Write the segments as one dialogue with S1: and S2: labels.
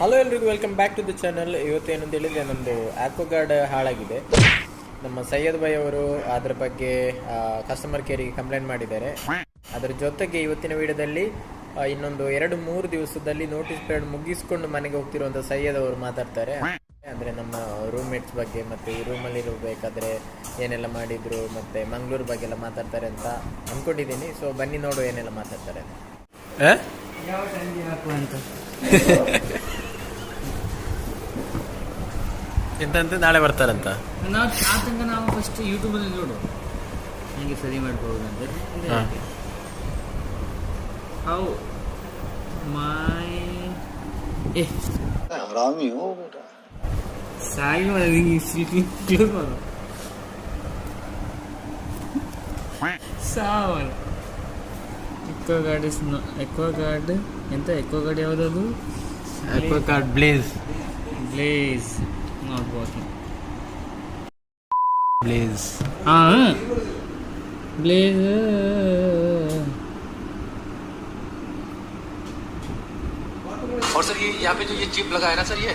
S1: Hello ಎಲ್ರಿಗೂ welcome back to the channel. ಇವತ್ತೇನಂತ ಹೇಳಿದರೆ ನಮ್ಮದು ಆಕ್ವಾಗಾರ್ಡ್ ಹಾಳಾಗಿದೆ. ನಮ್ಮ ಸೈಯದ್ ಭಾಯ್ ಅವರು ಅದರ ಬಗ್ಗೆ ಕಸ್ಟಮರ್ ಕೇರಿಗೆ ಕಂಪ್ಲೇಂಟ್ ಮಾಡಿದ್ದಾರೆ. ಅದರ ಜೊತೆಗೆ ಇವತ್ತಿನ ವಿಡಿಯೋದಲ್ಲಿ ಇನ್ನೊಂದು 2-3 ದಿವಸದಲ್ಲಿ ನೋಟಿಸ್ ಪೀರಿಯಡ್ ಮುಗಿಸ್ಕೊಂಡು ಮನೆಗೆ ಹೋಗ್ತಿರುವಂಥ ಸೈಯದ್ ಅವರು ಮಾತಾಡ್ತಾರೆ. ಅಂದರೆ ನಮ್ಮ ರೂಮ್ಮೇಟ್ಸ್ ಬಗ್ಗೆ ಮತ್ತು ಈ ರೂಮಲ್ಲಿ ಇರಬೇಕಾದ್ರೆ ಏನೆಲ್ಲ ಮಾಡಿದರು ಮತ್ತು ಮಂಗಳೂರು ಬಗ್ಗೆ ಎಲ್ಲ ಮಾತಾಡ್ತಾರೆ ಅಂತ ಅಂದ್ಕೊಂಡಿದ್ದೀನಿ. ಸೊ ಬನ್ನಿ ನೋಡು ಏನೆಲ್ಲ ಮಾತಾಡ್ತಾರೆ.
S2: ಯಾವ ಟೈಮ್ಗೆ ಹಾಕು ಅಂತ
S1: ಎಂತಂತ ನಾಳೆ ಬರ್ತಾರಂತ
S2: ನಾವು ಆ ತನಕ ನಾವು ಫಸ್ಟ್ ಯೂಟ್ಯೂಬಲ್ಲಿ ನೋಡು ಹೇಗೆ ಸರಿ ಮಾಡ್ಬೋದು ಅಂತ. ಹೌ ಮೈ ಸಾಯಿ ಕ್ಲೋಸ್ ಮಾಡು ಸಾವಲ್ ಎಕ್ವಾಗಾರ್ಡ್ ಎಂತ ಎಕ್ವಾಗಾರ್ಡ್ ಯಾವುದದು?
S1: Aquaguard blaze
S2: not walking
S1: blaze
S2: blaze
S3: और सर ये यहाँ पे जो ये चिप लगा है ना सर, ये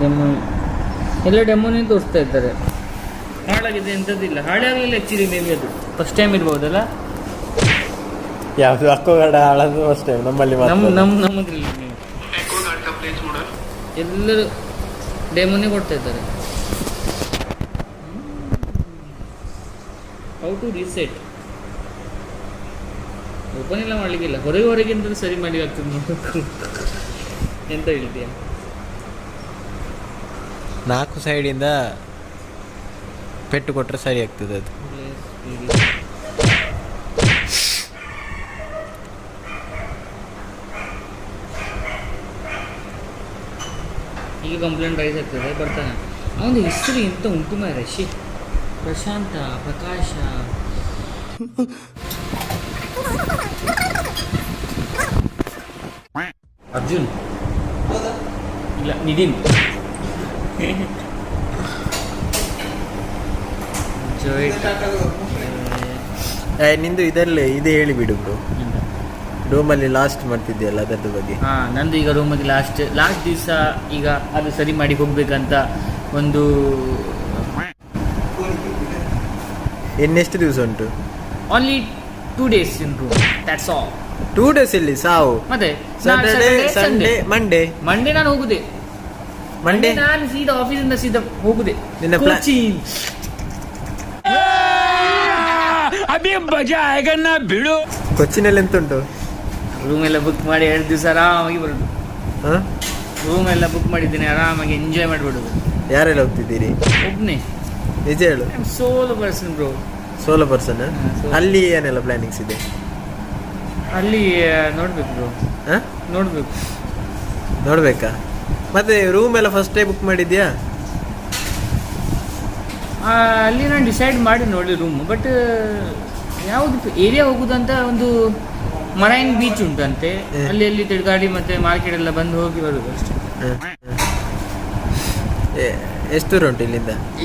S2: ಡೆಮೋ ಎಲ್ಲ ಡೆಮೋನೇ ತೋರಿಸ್ತಾ ಇದ್ದಾರೆ. ಹಾಳಾಗಿದೆ ಎಂಥದ್ದಿಲ್ಲ, ಹಾಳೇ ಆಗಲಿಲ್ಲ ಆ್ಯಕ್ಚುಲಿ. ಮೇಬಿ ಅದು ಫಸ್ಟ್ ಟೈಮ್ ಇರ್ಬೋದಲ್ಲ.
S1: ಯಾವುದು ಅಕ್ವಾಗಾರ್ಡ್ ಹಾಳಾದ್ರು ಅಷ್ಟೇ ನಮ್ಮಲ್ಲಿ
S2: ನಮ್ಮದ್ರಲ್ಲಿ ಎಲ್ಲರೂ ಡೆಮೋನೇ ಕೊಡ್ತಾ ಇದ್ದಾರೆ. ಹೌ ಟು ರೀಸೆಟ್ ಓಪನ್ ಎಲ್ಲ ಮಾಡಲಿಕ್ಕಿಲ್ಲ, ಹೊರಗಿಂತ ಸರಿ ಮಾಡಿ ಆಗ್ತದೆ ನೋಡೋದು. ಎಂತ ಹೇಳ್ತೀಯ?
S1: 4 ಸೈಡಿಂದ ಪೆಟ್ಟು ಕೊಟ್ಟರೆ ಸರಿ ಆಗ್ತದೆ ಅದು.
S2: ಈಗ ಕಂಪ್ಲೇಂಟ್ ರೈಸ್ ಆಗ್ತದೆ, ಬರ್ತಾನೆ. ಅವನ ಹೆಸರು ಎಂತ ಉಂಟು ಮಾರ, ಪ್ರಶಾಂತ, ಪ್ರಕಾಶ, ಅರ್ಜುನ್, ಇಲ್ಲ ನಿತಿನ್,
S1: ನಿಂದು ಇದರಲ್ಲಿ ಇದೇ ಹೇಳಿಬಿಡು ಬ್ರೋ. ರೂಮಲ್ಲಿ ಲಾಸ್ಟ್ ಮಾಡ್ತಿದ್ಯಲ್ಲ ಅದರ ಬಗ್ಗೆ.
S2: ನಂದು ಈಗ ರೂಮಲ್ಲಿ ಲಾಸ್ಟ್ ದಿವಸ ಈಗ ಅದು ಸರಿ ಮಾಡಿ ಹೋಗ್ಬೇಕಂತ ಒಂದು.
S1: ಇನ್ನೆಷ್ಟು ದಿವಸ ಉಂಟು?
S2: Only 2 days in room, that's all.
S1: 2 days ಇಲ್ಲಿ ಸಾವು.
S2: ಮತ್ತೆ
S1: ಸ್ಯಾಟರ್ಡೆ, ಸಂಡೇ, ಮಂಡೇ
S2: ನಾನು ಹೋಗುದೆ. ಮಂಡೇ ನಾನು ಸೀದಾ ಆಫೀಸಿಂದ ಸೀದಾ ಹೋಗುದೆ
S1: ನಿನ್ನ
S2: ಕೊಚ್ಚಿನ್.
S1: ಕೊಚ್ಚಿನಲ್ಲಿ ಎಂತ ಉಂಟು?
S2: ರೂಮ್ ಎಲ್ಲ ಬುಕ್ ಮಾಡಿ 2 ದಿವಸ ಆರಾಮಾಗಿ ಬರೋದು. ರೂಮ್ ಎಲ್ಲ ಬುಕ್ ಮಾಡಿದ್ದೀನಿ, ಆರಾಮಾಗಿ ಎಂಜಾಯ್ ಮಾಡಿಬಿಡೋದು.
S1: ಯಾರೆಲ್ಲ ಹೋಗ್ತಿದ್ದೀರಿ?
S2: ಒಬ್ಬನೇ.
S1: ನಿಜ ಹೇಳು.
S2: Solo person bro.
S1: Solo person. ಅಲ್ಲಿ ಏನೆಲ್ಲ ಪ್ಲಾನಿಂಗ್ಸ್ ಇದೆ?
S2: ಅಲ್ಲಿ ನೋಡ್ಬೇಕು ಬ್ರೋ.
S1: ನೋಡ್ಬೇಕಾ? ಮತ್ತೆ ರೂಮ್ ಎಲ್ಲ ಫಸ್ಟ್ ಡೇ ಬುಕ್ ಮಾಡಿದ್ಯಾ?
S2: ಅಲ್ಲಿ ನಾನು ಡಿಸೈಡ್ ಮಾಡಿ ನೋಡಿ ರೂಮ್. ಬಟ್ ಯಾವುದು ಏರಿಯಾ ಹೋಗುದಂತ ಒಂದು ಮರೈನ್ ಬೀಚ್ ಉಂಟಂತೆ, ಅಲ್ಲಿ ತಿರುಗಾಡಿ ಮತ್ತೆ ಮಾರ್ಕೆಟ್ ಎಲ್ಲ ಬಂದು ಹೋಗಿ ಬರುದು ಅಷ್ಟೇ.
S1: ಎಷ್ಟು ದೂರ ಉಂಟು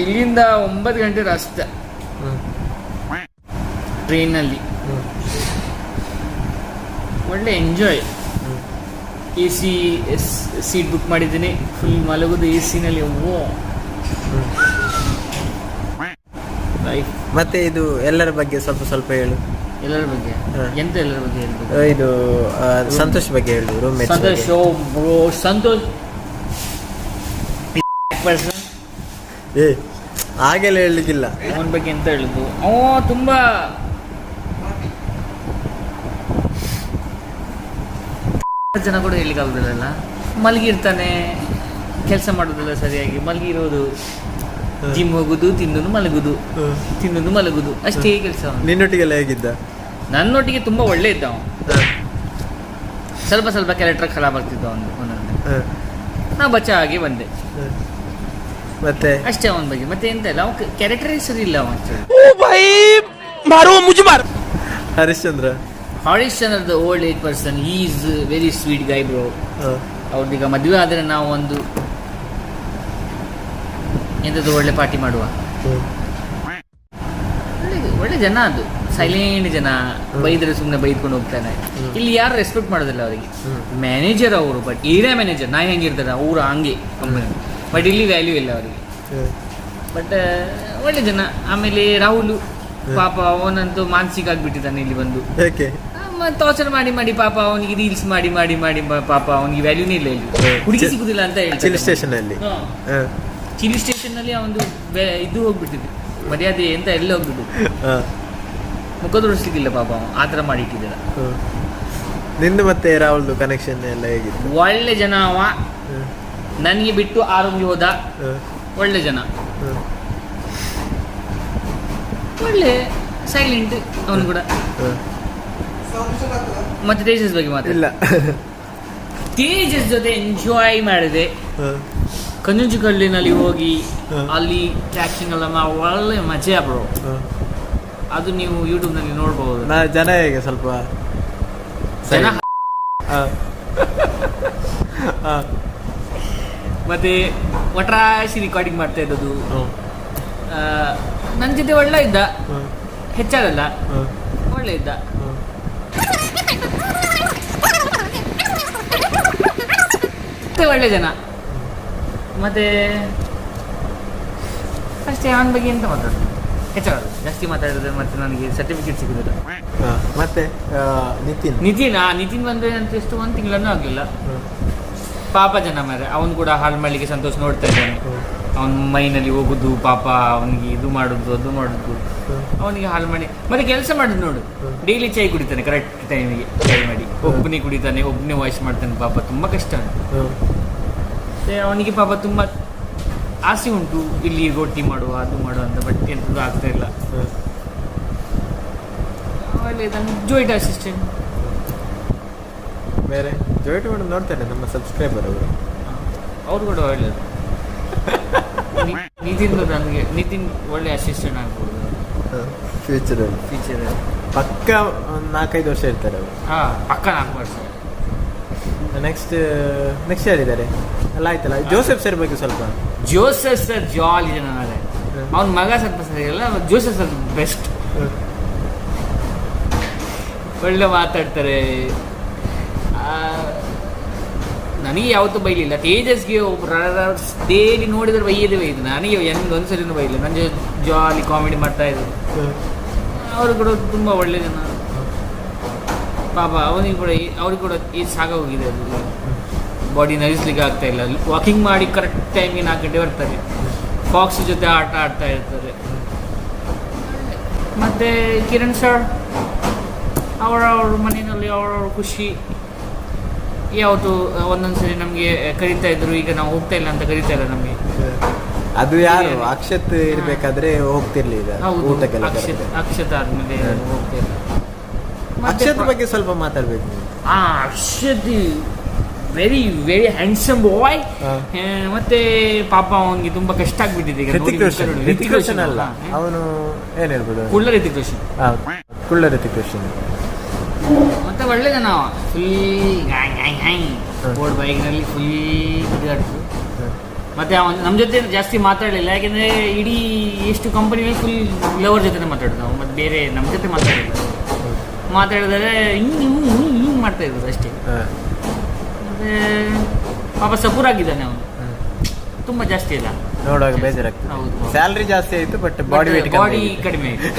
S1: ಇಲ್ಲಿಂದ?
S2: 9 ಗಂಟೆ ರಸ್ತೆ ಟ್ರೈನಲ್ಲಿ. ಒಳ್ಳೆ ಎಂಜಾಯ್. AC ಸೀಟ್ ಬುಕ್ ಮಾಡಿದ್ದೀನಿ, ಫುಲ್ ಮಲಗುದು AC-ನಲ್ಲಿ.
S1: ಮತ್ತೆ ಇದು ಎಲ್ಲರ ಬಗ್ಗೆ ಸ್ವಲ್ಪ ಹೇಳು.
S2: ಎಲ್ಲರ ಬಗ್ಗೆ ಎಂತ? ಎಲ್ಲರ ಬಗ್ಗೆ ಹೇಳ್ಬೇಕು.
S1: ಇದು ಸಂತೋಷ್ ಬಗ್ಗೆ ಹೇಳು. Roommate
S2: Santosh person.
S1: ಹಾಗೆಲ್ಲ ಹೇಳಲಿಕ್ಕಿಲ್ಲ.
S2: ಅವನ ಬಗ್ಗೆ ಎಂತ ಹೇಳುದು? ಅವ ತುಂಬಾ ಜನ ಕೂಡ ಹೇಳಲಿಕ್ಕೆ ಆಗುದಿಲ್ಲ. ಮಲಗಿರ್ತಾನೆ, ಕೆಲಸ ಮಾಡೋದಿಲ್ಲ ಸರಿಯಾಗಿ, ಮಲಗಿರೋದು, ಜಿಮ್ ಹೋಗುದು, ತಿನ್ನೋದು ಮಲಗುದು ಅಷ್ಟೇ ಕೆಲಸ.
S1: ನಿನ್ನೊಟ್ಟಿಗೆಲ್ಲ ಹೇಗಿದ್ದ?
S2: ನನ್ನೊಟ್ಟಿಗೆ ತುಂಬಾ ಒಳ್ಳೆ ಇದ್ದ ಅವ. ಸ್ವಲ್ಪ ಕ್ಯಾರೆಕ್ಟರ್ ಖರಾಬ್ ಆಗ್ತಿದ್ದ ಅವನು ಒಂದೊಂದು. ನಾ ಬಚ್ಚ ಆಗಿ ಬಂದೆ.
S1: ಮತ್ತೆ
S2: ಅಷ್ಟೇ ಅವನ ಬಗ್ಗೆ ಮತ್ತೆ ಎಂತ ಇಲ್ಲ ಅವ ಕ್ಯಾರೆಕ್ಟರೇ ಸರಿ ಇಲ್ಲ ಅವ
S1: Harishchandra
S2: Harishchandra old age person he is very sweet guy bro. ಅವ್ರದೀಗ ಮದುವೆ ಆದರೆ ನಾವು ಒಂದು ಎಂಥದ್ದು ಒಳ್ಳೆ ಪಾರ್ಟಿ ಮಾಡುವ. ಒಳ್ಳೆ ಜನ, ಅದು ಸೈಲೆಂಟ್ ಜನ, ಬೈದ್ರೆ ಸುಮ್ಮನೆ ಬೈದ್ಕೊಂಡು ಹೋಗ್ತಾನೆ. ಇಲ್ಲಿ ಯಾರು ರೆಸ್ಪೆಕ್ಟ್ ಮಾಡೋದಿಲ್ಲ ಅವರಿಗೆ. ಮ್ಯಾನೇಜರ್ ಅವರು, ಬಟ್ ಏರಿಯಾ ಮ್ಯಾನೇಜರ್ ನಾಯಿ ಹೆಂಗಿರ್ತಾರೆ ಅವರು ಹಂಗೆ ಕಂಪನಿ, ಬಟ್ ಇಲ್ಲಿ ವ್ಯಾಲ್ಯೂ ಇಲ್ಲ ಅವರಿಗೆ. ಬಟ್ ಒಳ್ಳೆ ಜನ. ಆಮೇಲೆ ರಾಹುಲ್ ಪಾಪ ಅವನಂತೂ ಮಾನಸಿಕ ಆಗ್ಬಿಟ್ಟಿದ್ದಾನೆ ಇಲ್ಲಿ ಬಂದು. ಟಾರ್ಚರ್ ಮಾಡಿ ಮಾಡಿ ಪಾಪ ಅವನಿಗೆ ರೀಲ್ಸ್ ಮಾಡಿ ಮಾಡಿ ಮಾಡಿ ಪಾಪ ಅವನಿಗೆ ವ್ಯಾಲ್ಯೂನೇ ಇಲ್ಲ ಇಲ್ಲಿ. ಹುಡುಗಿ ಸಿಗುದಿಲ್ಲ ಅಂತ ಹೇಳ್ತಾರೆ.
S1: ಚಿಲ್ಲಿ ಸ್ಟೇಷನ್ ಅಲ್ಲಿ
S2: ಚಿಲ್ಲಿ ಸ್ಟೇಷನ್ ಅಲ್ಲಿ ಅವನು ಇದು ಹೋಗ್ಬಿಟ್ಟಿದೆ, ಮರ್ಯಾದೆ ಎಂತ ಎಲ್ಲ ಹೋಗ್ಬಿಟ್ಟು ಮುಖ ತೋರಿಸ್ಲಿಕ್ಕಿಲ್ಲ ಪಾಪ ಅವ ಆ ಥರ ಮಾಡಿ ಇಟ್ಟಿದ್ದಾರ.
S1: ನಿಂದು ಮತ್ತೆ ರಾಹುಲ್ದು ಕನೆಕ್ಷನ್ ಎಲ್ಲ ಹೇಗಿತ್ತು?
S2: ಒಳ್ಳೆ ಜನ ಅವ, ನನಗೆ ಬಿಟ್ಟು ಆರೋಗ್ಯ ಹೋದ. ಒಳ್ಳೆ ಜನ, ಒಳ್ಳೆ ಸೈಲೆಂಟ್ ಅವನು ಕೂಡ. ಮತ್ತೆ ತೇಜಸ್ ಬಗ್ಗೆ ಮಾತಾಡಿಲ್ಲ. ತೇಜಸ್ ಜೊತೆ ಎಂಜಾಯ್ ಮಾಡಿದೆ. ಕಂಜುಂಚುಕಲ್ಲಿನಲ್ಲಿ ಹೋಗಿ ಅಲ್ಲಿ ಟ್ಯಾಕ್ಸಿಂಗ್ ಎಲ್ಲ ಒಳ್ಳೆ ಮಜಾ ಬ್ರೋ. ಅದು ನೀವು ಯೂಟ್ಯೂಬ್ ನಲ್ಲಿ ನೋಡಬಹುದು.
S1: ಜನ ಹೇಗೆ ಸ್ವಲ್ಪ
S2: ಜನ ಮತ್ತೆ ಒಟ್ರಾಶಿ ರೆಕಾರ್ಡಿಂಗ್ ಮಾಡ್ತಾ ಇದ್ದದ್ದು. ನನ್ನ ಜೊತೆ ಒಳ್ಳೆ ಇದ್ದ, ಹೆಚ್ಚಾಗಲ್ಲ, ಒಳ್ಳೆ ಇದ್ದ. ಒಳ್ಳೆ ಜನ. ಮತ್ತೆ ಅಷ್ಟೇ, ಅವನ ಬಗ್ಗೆ ಎಂತ ಮಾತಾಡೋದು, ಹೆಚ್ಚಾಗಲ್ಲ, ಜಾಸ್ತಿ ಮಾತಾಡಿದ್ರೆ ಮತ್ತೆ ನನಗೆ ಸರ್ಟಿಫಿಕೇಟ್ ಸಿಗುದಿಲ್ಲ.
S1: ಮತ್ತೆ
S2: ನಿತಿನ್ ಬಂದ್ರೆ ಅಂತ ಎಷ್ಟು 1 ತಿಂಗಳನ್ನೂ ಆಗಲಿಲ್ಲ. ಪಾಪ ಜನ ಮಾರೆ, ಅವನು ಕೂಡ ಹಾಳು ಮಾಡಲಿಕ್ಕೆ ಸಂತೋಷ್ ನೋಡ್ತಾ ಇದ್ದಾನೆ. ಅವನ ಮೈನಲ್ಲಿ ಹೋಗುದು ಪಾಪ, ಅವನಿಗೆ ಇದು ಮಾಡುದು ಅದು ಮಾಡುದು, ಅವನಿಗೆ ಹಾಳು ಮಾಡಿ. ಮತ್ತೆ ಕೆಲಸ ಮಾಡುದು ನೋಡು, ಡೈಲಿ ಚೈ ಕುಡಿತಾನೆ ಕರೆಕ್ಟ್ ಟೈಮಿಗೆ, ಚೈ ಮಾಡಿ ಒಬ್ಬನೇ ಕುಡಿತಾನೆ, ಒಬ್ಬನೇ ವಾಯ್ಸ್ ಮಾಡ್ತಾನೆ. ಪಾಪ ತುಂಬ ಕಷ್ಟ. ಮತ್ತೆ ಅವನಿಗೆ ಪಾಪ ತುಂಬ ಆಸೆ ಉಂಟು ಇಲ್ಲಿ ರೊಟ್ಟಿ ಮಾಡುವ ಅದು ಮಾಡುವ ಅಂತ, ಬಟ್ ಎಂಥದ್ದು ಆಗ್ತಾ ಇಲ್ಲ. ಒಳ್ಳೆಯದನ್ನು ಜೋಯಿಟ್ ಅಸಿಸ್ಟೆಂಟ್
S1: ಬೇರೆ ಜೋಯಿಟ್ ಮಾಡಿ ನೋಡ್ತಾರೆ ನಮ್ಮ ಸಬ್ಸ್ಕ್ರೈಬರ್
S2: ಅವರು ಕೂಡ ಒಳ್ಳೆಯದು. ನಿತಿನ್ ಒಳ್ಳೆ ಅಸಿಸ್ಟೆಂಟ್ ಆಗ್ಬೋದು
S1: ಫ್ಯೂಚರ್ ಪಕ್ಕ 4-5 ವರ್ಷ ಇರ್ತಾರೆ ಅವರು.
S2: ಪಕ್ಕ 4 ವರ್ಷ.
S1: ನೆಕ್ಸ್ಟ್ ಯಾರಿದ್ದಾರೆ ಎಲ್ಲ ಆಯ್ತಲ್ಲ. ಜೋಸೆಫ್ ಸರ್ ಬಗ್ಗೆ ಸ್ವಲ್ಪ.
S2: ಜೋಸೆಫ್ ಸರ್ ಜಾಲಿ ಜನ, ಅವನ ಮಗ ಸ್ವಲ್ಪ ಸರಿ ಇಲ್ಲ. ಜೋಸೆಫ್ ಸರ್ ಬೆಸ್ಟ್, ಒಳ್ಳೆ ಮಾತಾಡ್ತಾರೆ. ನನಗೆ ಯಾವತ್ತೂ ಬೈಲಿಲ್ಲ. ತೇಜಸ್ಗೆ ಒಬ್ಬರು ಡೈಲಿ ನೋಡಿದ್ರೆ ಬೈಯದೇ ಬೈದು, ನನಗೆ ಒಂದ್ಸರಿನೂ ಬೈಲಿಲ್ಲ. ನನ್ನ ಜಾಲಿ ಕಾಮಿಡಿ ಮಾಡ್ತಾ ಇದ್ರು. ಅವರು ಕೂಡ ತುಂಬ ಒಳ್ಳೆ ಜನ ಪಾಪ. ಅವ್ರಿಗೆ ಕೂಡ ಈ ಸಾಗ ಹೋಗಿದೆ, ಅದು ಬಾಡಿ ನರಿಸ್ಲಿಕ್ಕೆ ಆಗ್ತಾ ಇಲ್ಲ. ವಾಕಿಂಗ್ ಮಾಡಿ ಕರೆಕ್ಟ್ ಟೈಮಿಗೆ 4 ಗಂಟೆ ಬರ್ತಾರೆ. ಫಾಕ್ಸ್ ಜೊತೆ ಆಟ ಆಡ್ತಾ ಇರ್ತಾರೆ. ಮತ್ತು ಕಿರಣ್ ಸರ್ ಅವರವ್ರ ಮನೆಯಲ್ಲಿ ಅವರವ್ರ ಖುಷಿ. ಯಾವತ್ತು ಒಂದೊಂದ್ಸರಿ ನಮಗೆ ಕರೀತಾ ಇದ್ರು, ಈಗ ನಾವು ಹೋಗ್ತಾ ಇಲ್ಲ ಅಂತ ಕರೀತಾ ಇಲ್ಲ ನಮಗೆ.
S1: ಅದು ಯಾರು ಅಕ್ಷತ್ ಇರ್ಬೇಕಾದ್ರೆ ಹೋಗ್ತಿರ್ಲಿಲ್ಲ ಊಟಕ್ಕೆಲ್ಲ.
S2: ಅಕ್ಷತ್ ಆದ್ಮೇಲೆ ಹೋಗ್ತಾ ಇಲ್ಲ.
S1: ಅಕ್ಷತ್ ಬಗ್ಗೆ ಸ್ವಲ್ಪ ಮಾತಾಡ್ಬೇಕು.
S2: ಅಕ್ಷತ್ ವೆರಿ ವೆರಿ ಹ್ಯಾಂಡ್ಸಮ್ ಬಾಯ್. ಮತ್ತೆ ಪಾಪ ಅವನಿಗೆ ತುಂಬಾ ಕಷ್ಟ ಆಗ್ಬಿಟ್ಟಿದೆ ಈಗ.
S1: ರಿತಿಕ್ ರೋಷನ್ ಅಲ್ಲ, ಅವನು ಏನ್ ಹೇಳ್ಬೋದು,
S2: ಕುಳ್ಳ ರಿತಿಕ್ ರೋಷನ್. ಮತ್ತೆ ಒಳ್ಳೆ ಜನ, ಫುಲ್ ಬೋರ್ಡ್ ಬೈಕ್ನಲ್ಲಿ ಫುಲ್ ಇದಾಡ್ತು. ಮತ್ತೆ ಅವನು ನಮ್ಮ ಜೊತೆ ಜಾಸ್ತಿ ಮಾತಾಡಲಿಲ್ಲ, ಯಾಕೆಂದ್ರೆ ಇಡೀ ಎಷ್ಟು ಕಂಪನಿಯಲ್ಲಿ ಫುಲ್ ಲವರ್ ಜೊತೆ ಮಾತಾಡ್ತಾವ. ಮತ್ತೆ ಬೇರೆ ನಮ್ಮ ಜೊತೆ ಮಾತಾಡಿದರೆ ಹಿಂಗೆ ಮಾಡ್ತಾ ಇರೋದು ಅಷ್ಟೇ. ಮತ್ತೆ ಪಾಪ ಸಪೂರ್ ಆಗಿದ್ದಾನೆ ಅವನು, ತುಂಬ ಜಾಸ್ತಿ ಇಲ್ಲ.
S1: ನೋಡುವಾಗ ಬೇಜಾರಾಗ್ತದೆ.
S2: ಹೌದು,
S1: ಸ್ಯಾಲ್ರಿ ಜಾಸ್ತಿ ಆಯಿತು, ಬಟ್ ಬಾಡಿ
S2: ಕಡಿಮೆ ಆಯಿತು.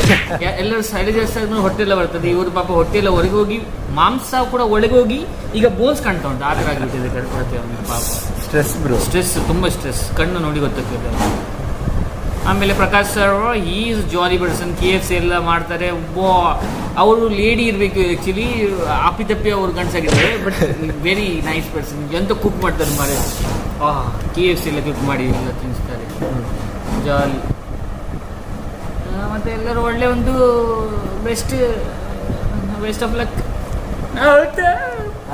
S2: ಎಲ್ಲರೂ ಸ್ಯಾಲರಿ ಜಾಸ್ತಿ ಆದ್ಮೇಲೆ ಹೊಟ್ಟೆ ಎಲ್ಲ ಬರ್ತದೆ. ಇವರು ಪಾಪ ಹೊಟ್ಟೆ ಎಲ್ಲ ಹೊರಗೆ ಹೋಗಿ, ಮಾಂಸ ಕೂಡ ಒಳಗೆ ಹೋಗಿ ಈಗ ಬೋನ್ಸ್ ಕಾಣ್ತಾ ಉಂಟು. ಆ ಥರ ಆಗಿಬಿಟ್ಟಿದೆ ಅವನಿಗೆ ಪಾಪ. ಸ್ಟ್ರೆಸ್, ತುಂಬ ಸ್ಟ್ರೆಸ್, ಕಣ್ಣು ನೋಡಿ ಗೊತ್ತಾಗ್ತದೆ. ಆಮೇಲೆ Prakash sir is jolly person. KFC ಎಲ್ಲ ಮಾಡ್ತಾರೆ. ಅವರು ಲೇಡಿ ಇರಬೇಕು ಆ್ಯಕ್ಚುಲಿ, ಅಪ್ಪಿತಪ್ಪಿ ಅವರು ಗಂಡಸಾಗಿದ್ದಾರೆ. But very nice person. ಎಂತ ಕುಕ್ ಮಾಡ್ತಾರೆ ಮಾರೆ. KFC ಎಲ್ಲ ಕುಕ್ ಮಾಡಿ ಎಲ್ಲ ತಿನ್ನಿಸ್ತಾರೆ, ಜಾಲಿ. ಮತ್ತು ಎಲ್ಲರೂ ಒಳ್ಳೆ ಒಂದು ಬೆಸ್ಟ್ ಆಫ್ ಲಕ್.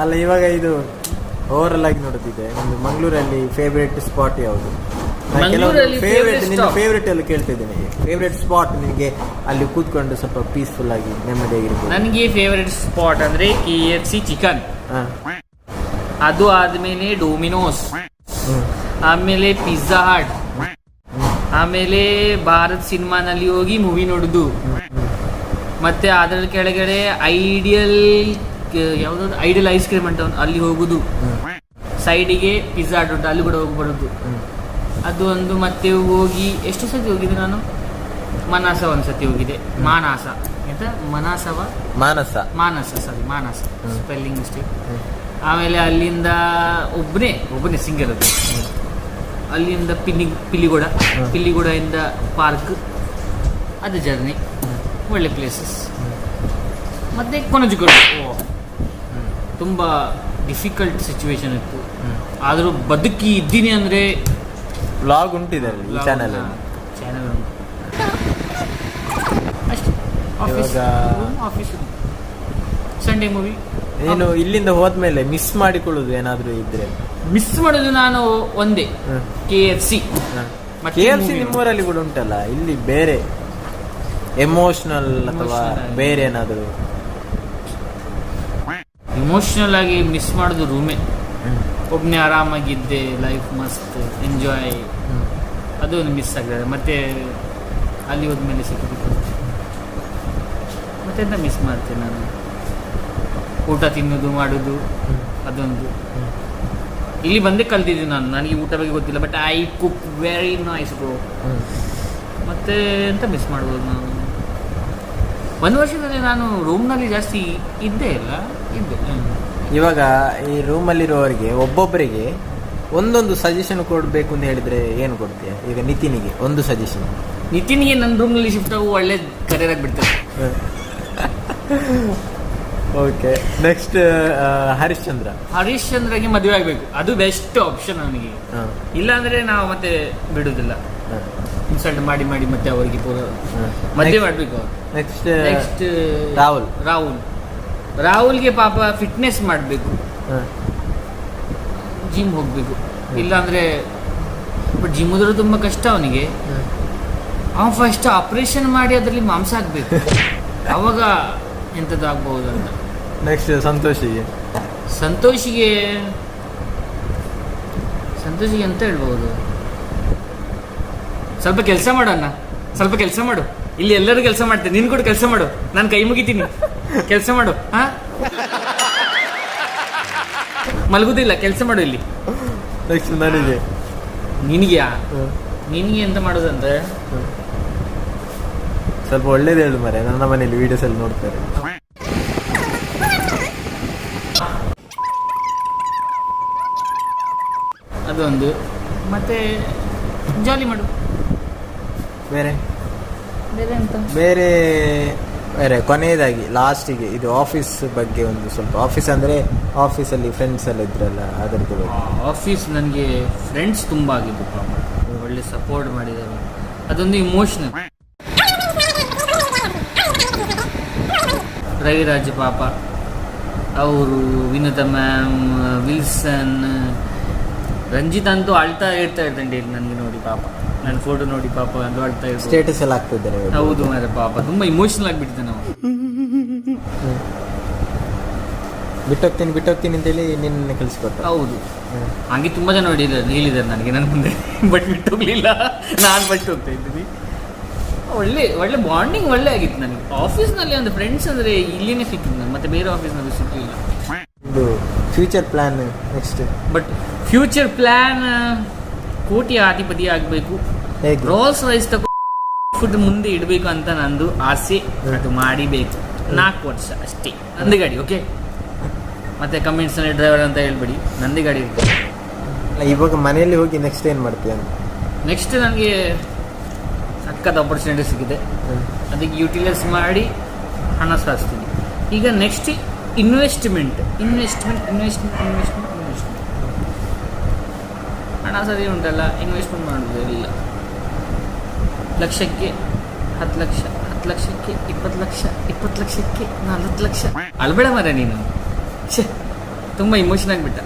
S1: ಅಲ್ಲ, ಇವಾಗ ಇದು ಓವರಲ್ ಆಗಿ ನೋಡುತ್ತಿದೆ, ಒಂದು ಮಂಗಳೂರಲ್ಲಿ ಫೇವ್ರೇಟ್ ಸ್ಪಾಟ್ ಯಾವುದು?
S2: ಮಂಗಳೂರಲ್ಲಿ
S1: ಫೇವ್ರೇಟ್
S2: favorite
S1: ನಿನ್ನ
S2: stop.
S1: ಫೇವ್ರೇಟ್ ಎಲ್ಲ ಕೇಳ್ತಿದ್ದೇನೆ. ಫೇವ್ರೇಟ್ ಸ್ಪಾಟ್ ನಿಮಗೆ ಅಲ್ಲಿ ಕೂತ್ಕೊಂಡು ಸ್ವಲ್ಪ ಪೀಸ್ಫುಲ್ ಆಗಿ ನೆಮ್ಮದಿಯಾಗಿರ್ಬೋದು.
S2: ನನಗೆ ಫೇವರೆಟ್ ಸ್ಪಾಟ್ ಅಂದ್ರೆ KFC ಚಿಕನ್,
S1: ಹಾ.
S2: ಅದು ಆದ್ಮೇಲೆ ಡೊಮಿನೋಸ್,
S1: ಹ್ಮ್.
S2: ಆಮೇಲೆ ಪಿಜ್ಜಾ ಹಟ್, ಆಮೇಲೆ ಭಾರತ್ ಸಿನಿಮಾನಲ್ಲಿ ಹೋಗಿ ಮೂವಿ ನೋಡುದು, ಮತ್ತೆ ಅದರ ಕೆಳಗಡೆ ಯಾವ್ದಾದ್ರು ಐಡಿಯಲ್ ಐಸ್ ಕ್ರೀಮ್ ಅಂತ ಅಲ್ಲಿ ಹೋಗುದು, ಸೈಡಿಗೆ ಪಿಜ್ಜಾ ಹಟ್ ಉಂಟು ಅಲ್ಲಿ ಕೂಡ ಹೋಗಿ ಬರುದು. ಅದು ಒಂದು. ಮತ್ತೆ ಹೋಗಿ ಎಷ್ಟು ಸತಿ ಹೋಗಿದೆ ನಾನು, ಮನಾಸ ಒಂದ್ಸತಿ ಹೋಗಿದೆ. ಮಾನಸ ಎಂತ ಮನಾಸವ ಮಾನಸ ಸ್ಪೆಲ್ಲಿಂಗ್ ಮಿಸ್ಟೇಕ್. ಆಮೇಲೆ ಅಲ್ಲಿಂದ ಒಬ್ಬನೇ ಸಿಂಗಲ್ ಅದು. ಅಲ್ಲಿಂದ ಪಿಲ್ಲಿಗೂಡದಿಂದ ಪಾರ್ಕ್, ಅದು ಜರ್ನಿ ಒಳ್ಳೆ ಪ್ಲೇಸಸ್. ಮತ್ತೆ ಕೊನಜುಗೋಡು ತುಂಬ ಡಿಫಿಕಲ್ಟ್ ಸಿಚುವೇಶನ್ ಇತ್ತು, ಆದರೂ ಬದುಕಿ ಇದ್ದೀನಿ ಅಂದರೆ
S1: ವ್ಲಾಗ್ ಉಂಟಿದೆ ಈ ಚಾನಲ್
S2: ಉಂಟು ಅಷ್ಟೇ. Office Sunday movie.
S1: ನೀನು ಇಲ್ಲಿಂದ ಹೋದ್ಮೇಲೆ ಮಿಸ್ ಮಾಡಿಕೊಳ್ಳುದು ಏನಾದ್ರೂ ಇದ್ರೆ?
S2: ಮಿಸ್ ಮಾಡೋದು ನಾನು ಒಂದೇ, KFC.
S1: KFC ನಿಮ್ಮೂರಲ್ಲಿ ಕೂಡ ಉಂಟಲ್ಲ, ಇಲ್ಲಿ ಬೇರೆ ಎಮೋಷನಲ್ ಅಥವಾ ಬೇರೆ ಏನಾದ್ರು?
S2: ಇಮೋಷನಲ್ ಆಗಿ ಮಿಸ್ ಮಾಡೋದು ರೂಮೇ. ಒಬ್ಬನೇ ಆರಾಮಾಗಿದ್ದೆ, ಲೈಫ್ ಮಸ್ತ್ ಎಂಜಾಯ್, ಅದು ಒಂದು ಮಿಸ್ ಆಗ್ತದೆ. ಮತ್ತೆ ಅಲ್ಲಿ ಹೋದ್ಮೇಲೆ ಸಿಕ್ಕಿಬಿಟ್ಟು ಮತ್ತೆ ಎಂತ ಮಿಸ್ ಮಾಡ್ತೇನೆ ನಾನು, ಊಟ ತಿನ್ನೋದು ಮಾಡೋದು ಅದೊಂದು. ಇಲ್ಲಿ ಬಂದೇ ಕಲ್ತಿದ್ದೀನಿ ನಾನು, ನನಗೆ ಊಟ ಬಗ್ಗೆ ಗೊತ್ತಿಲ್ಲ, but I cook very nice bro. ಮತ್ತೆ ಎಂತ ಮಿಸ್ ಮಾಡ್ಬೋದು ನಾನು, ಒಂದು ವರ್ಷದಲ್ಲಿ ನಾನು ರೂಮ್ನಲ್ಲಿ ಜಾಸ್ತಿ ಇದ್ದೇ ಇಲ್ಲ.
S1: ಇವಾಗ ಈ ರೂಮಲ್ಲಿರುವವರಿಗೆ ಒಬ್ಬೊಬ್ಬರಿಗೆ ಒಂದೊಂದು ಸಜೆಷನ್ ಕೊಡಬೇಕು ಅಂತ ಹೇಳಿದ್ರೆ ಏನು ಕೊಡ್ತೀಯ? ಈಗ ನಿತಿನಿಗೆ ಒಂದು ಸಜೆಷನ್.
S2: ನಿತಿನ್ಗೆ ನನ್ನ ರೂಮ್ನಲ್ಲಿ ಶಿಫ್ಟ್ ಆಗು, ಒಳ್ಳೆ ಕರಿಯರ್ ಆಗಿಬಿಡ್ತಾರೆ.
S1: ಓಕೆ, ನೆಕ್ಸ್ಟ್
S2: ಹರಿಶ್ಚಂದ್ರಗೆ ಮದುವೆ ಆಗಬೇಕು, ಅದು ಬೆಸ್ಟ್ ಆಪ್ಷನ್ ಅವನಿಗೆ. ಇಲ್ಲಾಂದ್ರೆ ನಾವು ಮತ್ತೆ ಬಿಡುದಿಲ್ಲ, ಇನ್ಸಲ್ಟ್ ಮಾಡಿ ಮತ್ತೆ ಅವರಿಗೆ ಪೂರ ಮದುವೆ ಮಾಡಬೇಕು. ನೆಕ್ಸ್ಟ್ ರಾಹುಲ್ಗೆ ಪಾಪ ಫಿಟ್ನೆಸ್ ಮಾಡಬೇಕು, ಜಿಮ್ ಹೋಗ್ಬೇಕು. ಇಲ್ಲಾಂದ್ರೆ ಬಟ್ ಜಿಮ್ ಹೋದ್ರೆ ತುಂಬ ಕಷ್ಟ ಅವನಿಗೆ. ಅವನು ಫಸ್ಟ್ ಆಪರೇಷನ್ ಮಾಡಿ ಅದರಲ್ಲಿ ಮಾಂಸ ಹಾಕ್ಬೇಕು, ಅವಾಗ ಎಂಥದ್ದು ಆಗ್ಬಹುದು ಅಂತ.
S1: ನೆಕ್ಸ್ಟ್ ಸಂತೋಷಿಗೆ ಎಂತ ಹೇಳ್ಬಹುದು?
S2: ಸ್ವಲ್ಪ ಕೆಲಸ ಮಾಡೋಣ, ಸ್ವಲ್ಪ ಕೆಲಸ ಮಾಡು. ಇಲ್ಲಿ ಎಲ್ಲರೂ ಕೆಲಸ ಮಾಡ್ತೇನೆ, ನೀನು ಕೂಡ ಕೆಲಸ ಮಾಡು, ನಾನು ಕೈ ಮುಗಿತೀನಿ, ಕೆಲಸ ಮಾಡು. ಮಲಗುದಿಲ್ಲ, ಕೆಲಸ ಮಾಡು ಇಲ್ಲಿ.
S1: ನೆಕ್ಸ್ಟ್
S2: ನಿನಗೆ ಎಂತ ಮಾಡೋದಂದ್ರೆ
S1: ಸ್ವಲ್ಪ ಒಳ್ಳೇದು ಹೇಳು ಮರೆ, ನನ್ನ ಮನೇಲಿ ವಿಡಿಯೋಸ್ ಅಲ್ಲಿ ನೋಡ್ತಾರೆ.
S2: ಅದೊಂದು. ಮತ್ತೆ ಜಾಲಿ ಮಾಡು.
S1: ಬೇರೆ
S2: ಎಂತ?
S1: ಬೇರೆ ಕೊನೆಯದಾಗಿ ಲಾಸ್ಟಿಗೆ ಇದು ಆಫೀಸ್ ಬಗ್ಗೆ ಒಂದು ಸ್ವಲ್ಪ. ಆಫೀಸ್ ಅಂದ್ರೆ ಆಫೀಸಲ್ಲಿ ಫ್ರೆಂಡ್ಸ್ ಎಲ್ಲ ಇದ್ರಲ್ಲ, ಅದರದ್ದು.
S2: ಆಫೀಸ್ ನನಗೆ ಫ್ರೆಂಡ್ಸ್ ತುಂಬ ಆಗಿದ್ದು, ಒಳ್ಳೆ ಸಪೋರ್ಟ್ ಮಾಡಿದ್ದಾರೆ, ಅದೊಂದು ಇಮೋಷನಲ್. ರವಿರಾಜ್ ಪಾಪ ಅವರು, ವಿನುತಾ ಮ್ಯಾಮ್, ವಿಲ್ಸನ್, ರಂಜಿತ್ ಅಂತೂ ಅಳ್ತಾ ಇರ್ತಾನೆ ಡೈಲಿ ನನಗೆ ನೋಡಿ ಪಾಪ, ನನ್ನ ಫೋಟೋ ನೋಡಿ ಪಾಪ ಅದು ಅಳ್ತಾ ಇರ್ತಾರೆ.
S1: ಸ್ಟೇಟಸ್ ಎಲ್ಲ ಆಗ್ತಿದ್ದಾರೆ.
S2: ಹೌದು ಮಾರೆ, ಪಾಪ ತುಂಬ ಇಮೋಷನಲ್ ಆಗಿಬಿಟ್ಟಿದೆ. ನಾವು
S1: ಬಿಟ್ಟೋಗ್ತೀನಿ ಅಂತೇಳಿ ನಿನ್ನ ಕಳಿಸ್ಕೊಟ್ಟ.
S2: ಹೌದು, ಹಾಗೆ ತುಂಬ ಜನ ಹೇಳಿದ್ದಾರೆ ನನಗೆ ನನ್ನ ಮುಂದೆ, ಬಟ್ ಬಿಟ್ಟೋಗ್ಲಿಲ್ಲ, ನಾನು ಬಿಟ್ಟು ಹೋಗ್ತಾ ಇದ್ದೀನಿ. ಒಳ್ಳೆ ಬಾಂಡಿಂಗ್ ಒಳ್ಳೆ ಆಗಿತ್ತು ನನಗೆ ಆಫೀಸ್ನಲ್ಲಿ. ಒಂದು ಫ್ರೆಂಡ್ಸ್ ಅಂದರೆ ಇಲ್ಲಿನೇ ಸಿಕ್ಕಿದ್ದು ನಾನು, ಮತ್ತೆ ಬೇರೆ ಆಫೀಸ್ನಲ್ಲಿ ಸಿಕ್ಕಲಿಲ್ಲ.
S1: ಇದು future plan next?
S2: But future plan ಕೋಟಿಯ ಅಧಿಪತಿ ಆಗಬೇಕು, ರೋಲ್ಸ್ ರೈಸ್ ಫುಡ್ ಮುಂದೆ ಇಡಬೇಕು ಅಂತ ನಂದು ಆಸೆ. ಅದು ಮಾಡಿಬೇಕು, 4 ವರ್ಷ ಅಷ್ಟೇ. ನಂದೇ ಗಾಡಿ, ಓಕೆ? ಮತ್ತೆ ಕಮೆಂಟ್ಸ್ನಲ್ಲಿ ಡ್ರೈವರ್ ಅಂತ ಹೇಳ್ಬೇಡಿ, ನಂದೇ ಗಾಡಿ ಇರ್ತದೆ.
S1: ಇವಾಗ ಮನೆಯಲ್ಲಿ ಹೋಗಿ ನೆಕ್ಸ್ಟ್ ಏನು ಮಾಡ್ತೀಯ?
S2: ನೆಕ್ಸ್ಟ್ ನನಗೆ ಸಕ್ಕದ ಆಪರ್ಚುನಿಟಿ ಸಿಕ್ಕಿದೆ, ಅದಕ್ಕೆ ಯುಟಿಲೈಸ್ ಮಾಡಿ ಹಣ ಸಾಧಿಸ್ತೀನಿ. ಈಗ ನೆಕ್ಸ್ಟ್ ಇನ್ವೆಸ್ಟ್ಮೆಂಟ್. ಹಣ ಸರಿ ಉಂಟಲ್ಲ, ಇನ್ವೆಸ್ಟ್ಮೆಂಟ್ ಮಾಡೋದು ಇಲ್ಲ. ಲಕ್ಷಕ್ಕೆ 10 ಲಕ್ಷ, 10 ಲಕ್ಷಕ್ಕೆ 20 ಲಕ್ಷ, 20 ಲಕ್ಷಕ್ಕೆ 40 ಲಕ್ಷ. ಅಳ್ಬೇಡ ಮರ ನೀನು, ತುಂಬ ಇಮೋಷನ್ ಆಗಿಬಿಟ್ಟ.